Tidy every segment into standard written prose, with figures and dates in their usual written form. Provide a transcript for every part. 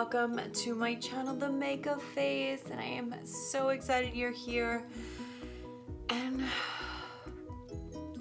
welcome to my channel, Themakeupphase, and I am so excited you're here. And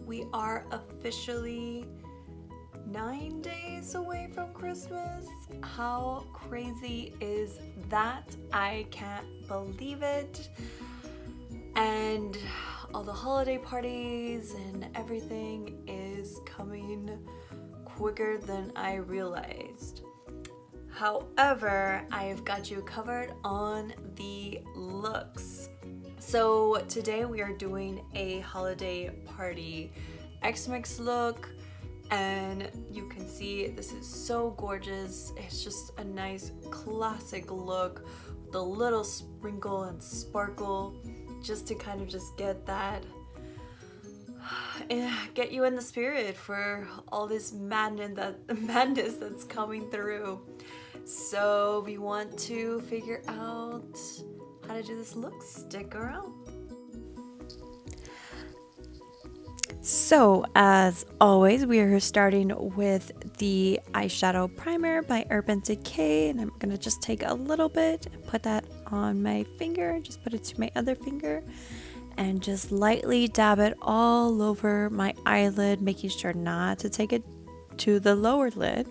we are officially 9 days away from Christmas. How crazy is that? I can't believe it. And all the holiday parties and everything is coming quicker than I realized. However, I've got you covered on the looks. So today we are doing a holiday party X-Mix look, and you can see this is so gorgeous. It's just a nice classic look with a little sprinkle and sparkle, just to kind of just get that, get you in the spirit for all this madness that's coming through. So we want to figure out how to do this look. Stick around. So as always, we are starting with the eyeshadow primer by Urban Decay, and I'm gonna just take a little bit and put that on my finger, just put it to my other finger and just lightly dab it all over my eyelid, making sure not to take it to the lower lid.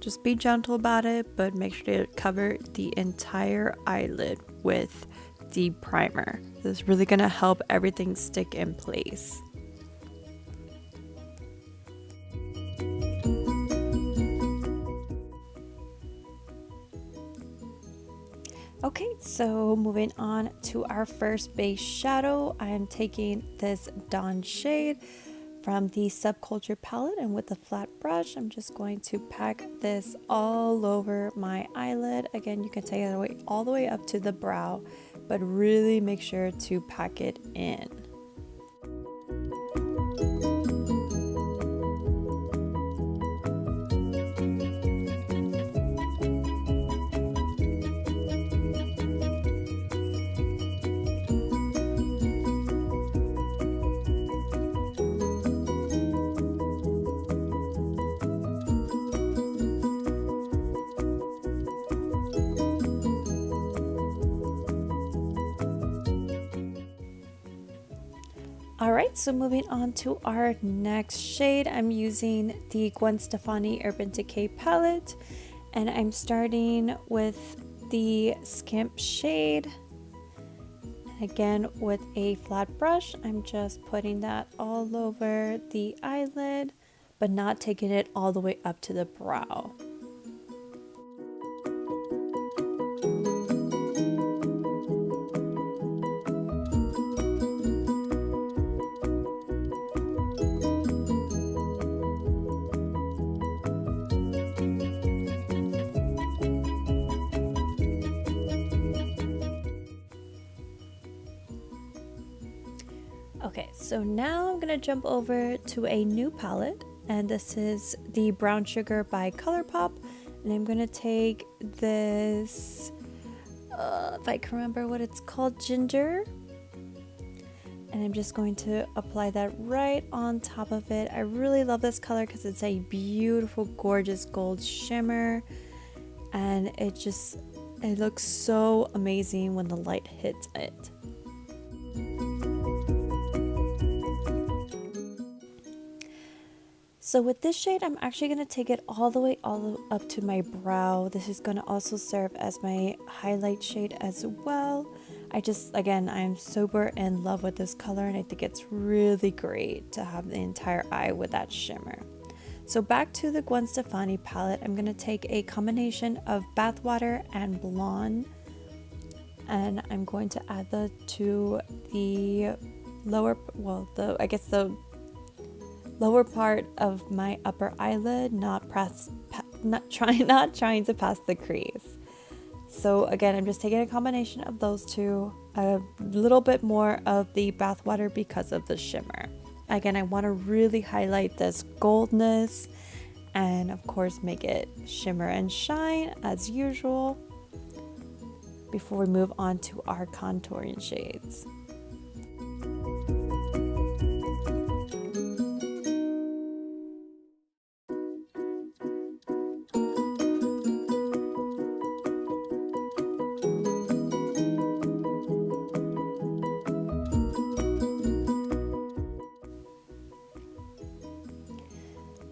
Just be gentle about it, but make sure to cover the entire eyelid with the primer. This is really gonna help everything stick in place. Okay, so moving on to our first base shadow, I am taking this Dawn shade from the Subculture palette, and with a flat brush, I'm just going to pack this all over my eyelid. Again, you can take it all the way up to the brow, but really make sure to pack it in. Alright, so moving on to our next shade, I'm using the Gwen Stefani Urban Decay palette, and I'm starting with the Skimp shade. Again, with a flat brush, I'm just putting that all over the eyelid, but not taking it all the way up to the brow. Okay, so now I'm gonna jump over to a new palette, and this is the Brown Sugar by ColourPop, and I'm gonna take this, if I can remember what it's called, Ginger, and I'm just going to apply that right on top of it. I really love this color because it's a beautiful, gorgeous gold shimmer, and it looks so amazing when the light hits it. So with this shade, I'm actually going to take it all the way up to my brow. This is going to also serve as my highlight shade as well. I'm super in love with this color, and I think it's really great to have the entire eye with that shimmer. So back to the Gwen Stefani palette, I'm going to take a combination of Bathwater and Blonde, and I'm going to add that to the lower part of my upper eyelid, not trying to pass the crease. So again, I'm just taking a combination of those two, a little bit more of the Bathwater because of the shimmer. Again, I want to really highlight this goldness and of course make it shimmer and shine as usual before we move on to our contouring shades.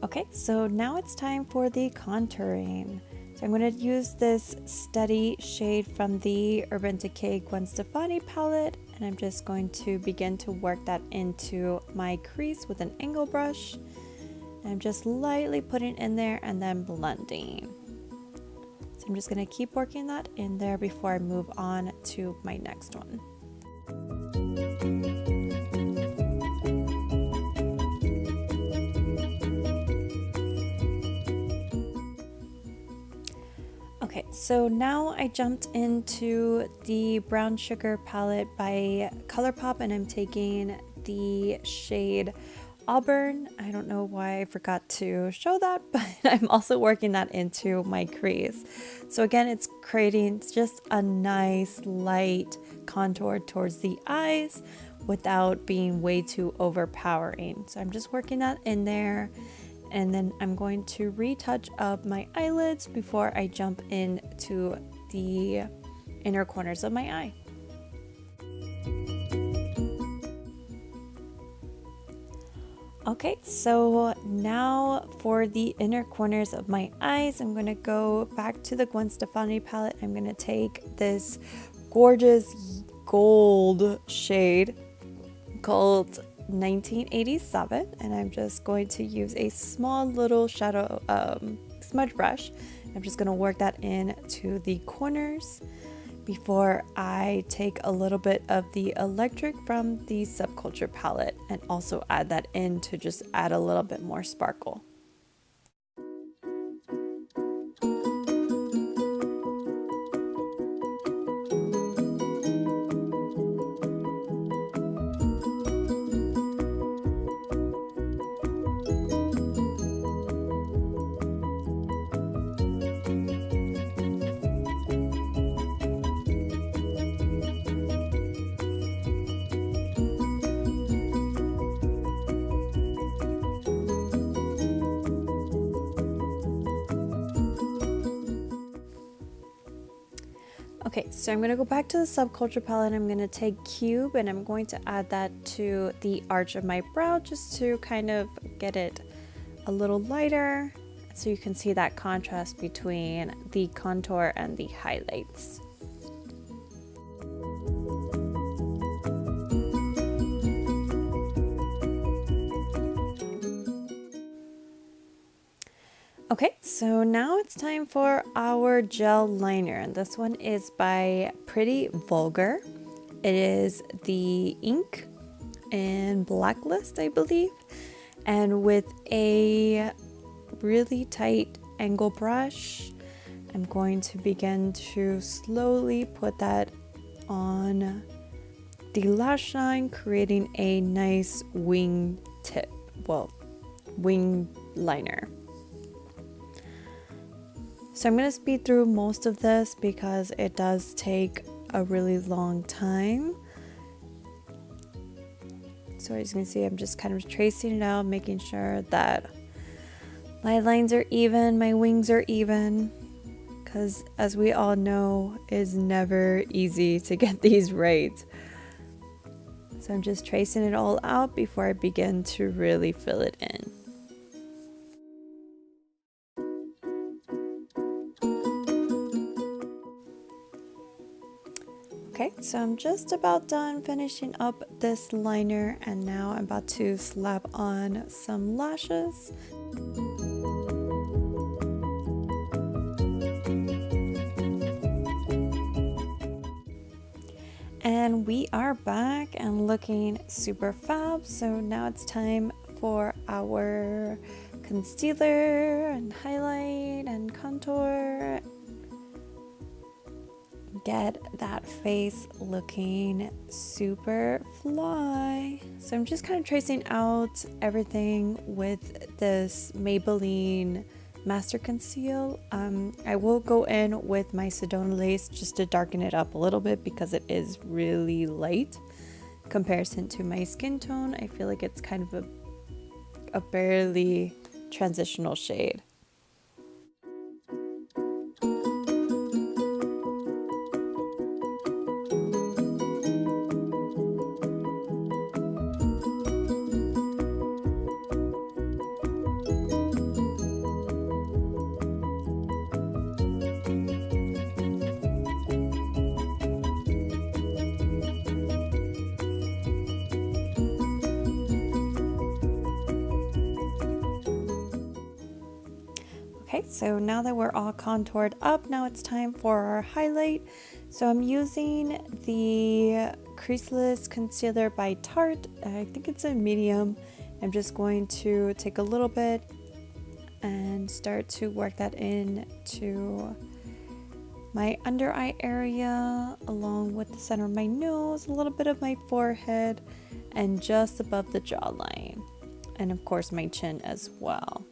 Okay, so now it's time for the contouring. So I'm going to use this Steady shade from the Urban Decay Gwen Stefani palette, and I'm just going to begin to work that into my crease with an angle brush. And I'm just lightly putting it in there and then blending. So I'm just going to keep working that in there before I move on to my next one. Okay, so now I jumped into the Brown Sugar palette by ColourPop, and I'm taking the shade Auburn. I don't know why I forgot to show that, but I'm also working that into my crease. So again, it's creating just a nice light contour towards the eyes without being way too overpowering. So I'm just working that in there. And then I'm going to retouch up my eyelids before I jump into the inner corners of my eye. Okay, so now for the inner corners of my eyes, I'm going to go back to the Gwen Stefani palette. I'm going to take this gorgeous gold shade called 1987, and I'm just going to use a small little shadow smudge brush. I'm just going to work that into the corners before I take a little bit of the electric from the Subculture palette and also add that in to just add a little bit more sparkle. Okay, so I'm going to go back to the Subculture palette. I'm going to take Cube and I'm going to add that to the arch of my brow just to kind of get it a little lighter so you can see that contrast between the contour and the highlights. Okay, so now it's time for our gel liner, and this one is by Pretty Vulgar. It is the ink and Blacklist, I believe, and with a really tight angle brush, I'm going to begin to slowly put that on the lash line, creating a nice wing tip, well, wing liner. So I'm going to speed through most of this because it does take a really long time. So as you can see, I'm just kind of tracing it out, making sure that my lines are even, my wings are even, because as we all know, it's never easy to get these right. So I'm just tracing it all out before I begin to really fill it in. Okay, so I'm just about done finishing up this liner, and now I'm about to slap on some lashes. And we are back and looking super fab. So now it's time for our concealer and highlight and contour. Get that face looking super fly. So I'm just kind of tracing out everything with this Maybelline Master Conceal. I will go in with my Sedona Lace just to darken it up a little bit because it is really light in comparison to my skin tone. I feel like it's kind of a barely transitional shade. Okay, so now that we're all contoured up, now it's time for our highlight. So I'm using the Creaseless Concealer by Tarte. I think it's a medium. I'm just going to take a little bit and start to work that in to my under eye area, along with the center of my nose, a little bit of my forehead, and just above the jawline. And of course my chin as well.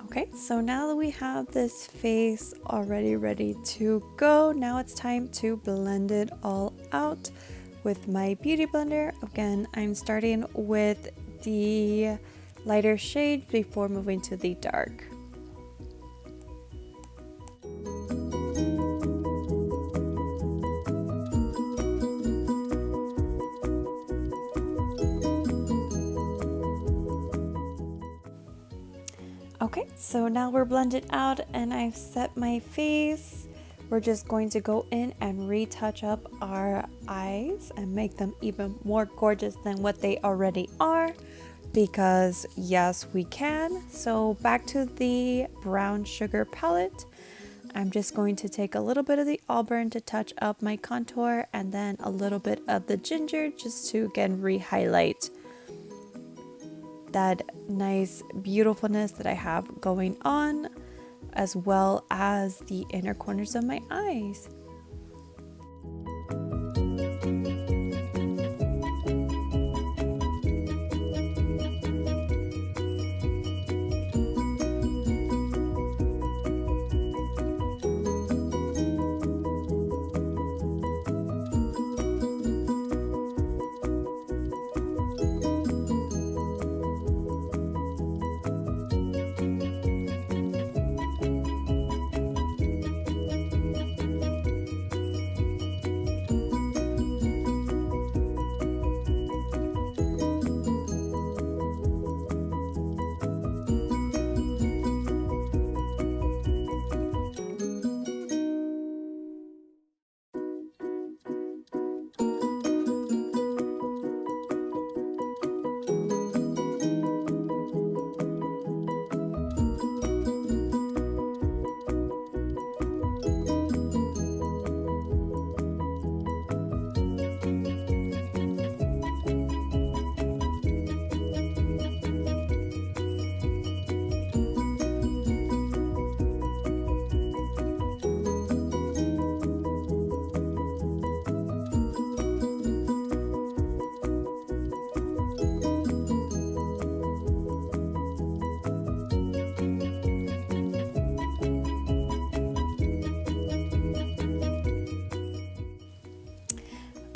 Okay, so now that we have this face already ready to go, now it's time to blend it all out with my beauty blender. Again, I'm starting with the lighter shade before moving to the dark. Okay, so now we're blended out and I've set my face. We're just going to go in and retouch up our eyes and make them even more gorgeous than what they already are, because yes, we can. So back to the brown sugar palette. I'm just going to take a little bit of the Auburn to touch up my contour, and then a little bit of the ginger just to again re-highlight that nice beautifulness that I have going on, as well as the inner corners of my eyes.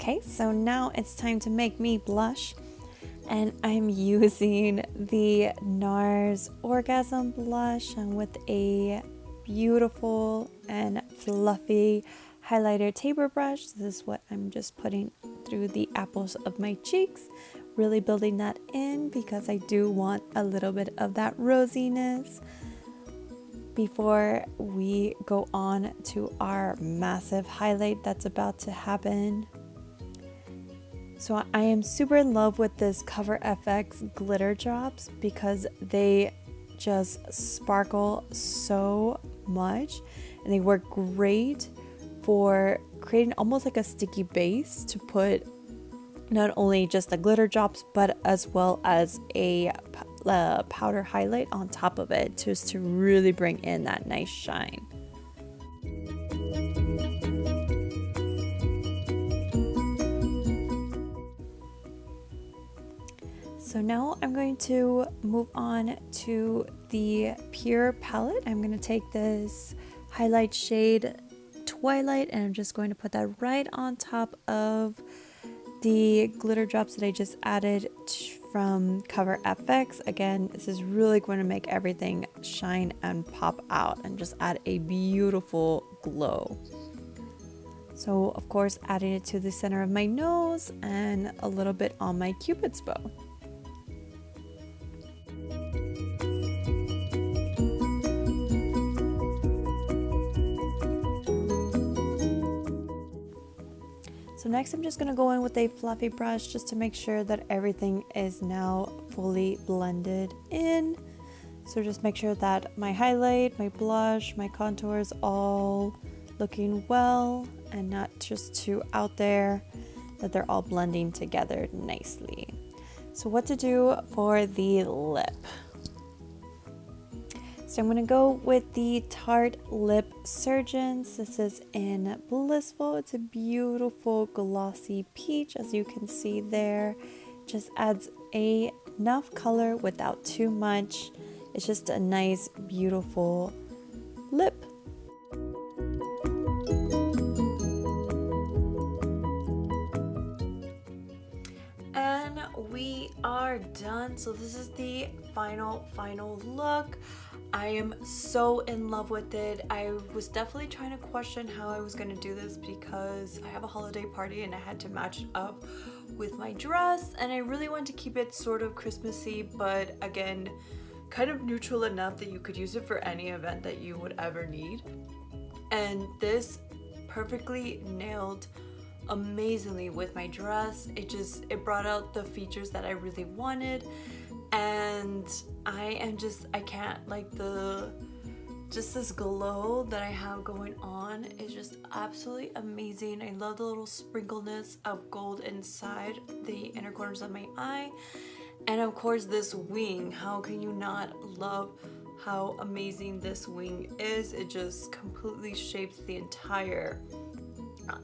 Okay, so now it's time to make me blush, and I'm using the Nars Orgasm blush, and with a beautiful and fluffy highlighter taper brush. This is what I'm just putting through the apples of my cheeks, really building that in because I do want a little bit of that rosiness before we go on to our massive highlight that's about to happen. So I am super in love with this CoverFx glitter drops because they just sparkle so much, and they work great for creating almost like a sticky base to put not only just the glitter drops but as well as a powder highlight on top of it, just to really bring in that nice shine. So now I'm going to move on to the PUR palette. I'm going to take this highlight shade Twilight, and I'm just going to put that right on top of the glitter drops that I just added from CoverFx. Again, this is really going to make everything shine and pop out and just add a beautiful glow. So of course, adding it to the center of my nose and a little bit on my Cupid's bow. next I'm just going to go in with a fluffy brush just to make sure that everything is now fully blended in. So just make sure that my highlight, my blush, my contour is all looking well and not just too out there, that they're all blending together nicely. So what to do for the lip? So I'm going to go with the Tarte Lip Surgeons. This is in Blissful. It's a beautiful glossy peach, as you can see there. Just adds enough color without too much. It's just a nice, beautiful lip. And we are done. So this is the final look. I am so in love with it. I was definitely trying to question how I was going to do this because I have a holiday party and I had to match it up with my dress, and I really wanted to keep it sort of Christmassy, but again, kind of neutral enough that you could use it for any event that you would ever need. And this perfectly nailed amazingly with my dress. It brought out the features that I really wanted, and I can't, like, just this glow that I have going on is just absolutely amazing. I love the little sprinkleness of gold inside the inner corners of my eye. And of course this wing, how can you not love how amazing this wing is? It just completely shapes the entire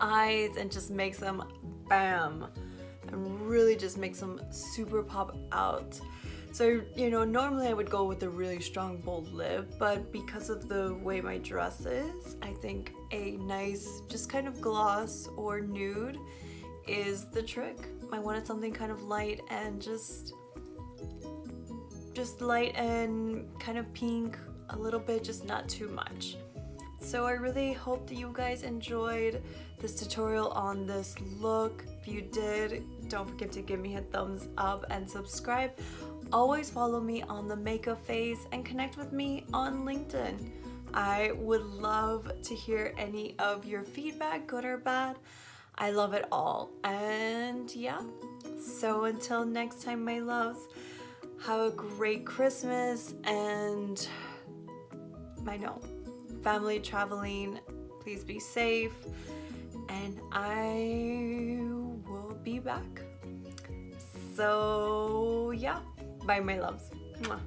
eyes and just makes them bam, and really just makes them super pop out. So, you know, normally I would go with a really strong bold lip, but because of the way my dress is, I think a nice just kind of gloss or nude is the trick. I wanted something kind of light and just light and kind of pink a little bit, just not too much. So I really hope that you guys enjoyed this tutorial on this look. If you did, don't forget to give me a thumbs up and subscribe. Always follow me on Themakeupphase and connect with me on LinkedIn. I would love to hear any of your feedback, good or bad. I love it all. And yeah, so until next time, my loves, have a great Christmas, and I know, family traveling, please be safe, and I will be back. So yeah, bye my loves. Mwah.